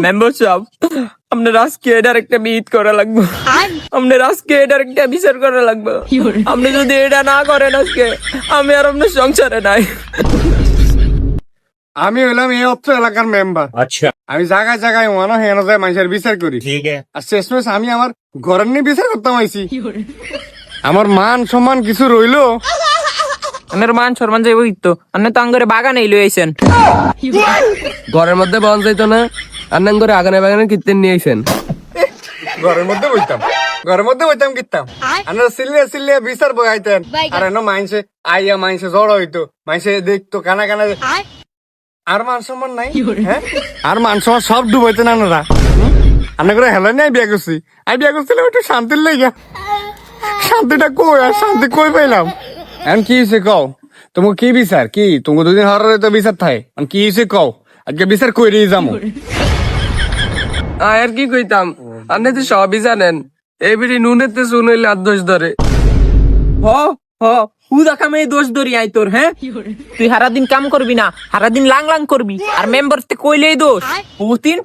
Member সাহেব, আপনার আজকে এটার একটা বিহিত করা লাগবে। আপনার আজকে এটার একটা বিচার করা লাগবে। আপনি যদি এটা না করেন আজকে, আমি আর আপনার সংসারে নাই। আমি হইলাম এই অত্র এলাকার মেম্বার। अच्छा আমি জায়গায় জায়গায় মনে হেন যায় মানুষের বিচার করি। ठीक है আর শেষমেশ আমি আমার ঘরের নিয়ে বিচার করতাম আইছি। আমার মান সম্মান কিছু রইলো? আমার মান সম্মান যাইব তো, আপনি তো আঙ্গরে বাগানে লই আইছেন। ঘরের মধ্যে বন যাইতো না, আর করে আগানে বাগানে কীর্তেন নিয়ে আইছেন। ঘরের মধ্যে বইতাম কিতাম। আমরা সিল্লিয়া বিচার বইতেন। আর এনে মাইনসে আইয়া মাইনসে জড়ো হইতো, মাইনসে দেখতো কানা কানা। আর মান সম্মান নাই, হ্যাঁ? আর মান সম্মান সব ডুবাইতেন আপনারা। আমরা করে হেলা নিয়ে বিয়া করছি। আমি বিয়া করছিলাম একটু শান্তির লেগে। শান্তিটা কই, আর শান্তি কই পাইলাম? এখন কি হয়েছে কও? তোমার কি বিচার? কি তোমার দুদিন হরারে তো বিচার থাকে। কি হয়েছে কও? আজকে বিচার কইরেই যাবো। আর কি কইতাম, আপনি তো সবই জানেন। এই বিড়ি নুনেতে চুন হইলে আর দোষ ধরে। হ হ হুদা কামে দোষ ধরি আই তোর, হ্যাঁ? তুই সারাদিন কাম করবি না, সারাদিন লাং লাং করবি, আর মেম্বার তে কইলেই দোষ। পুতিন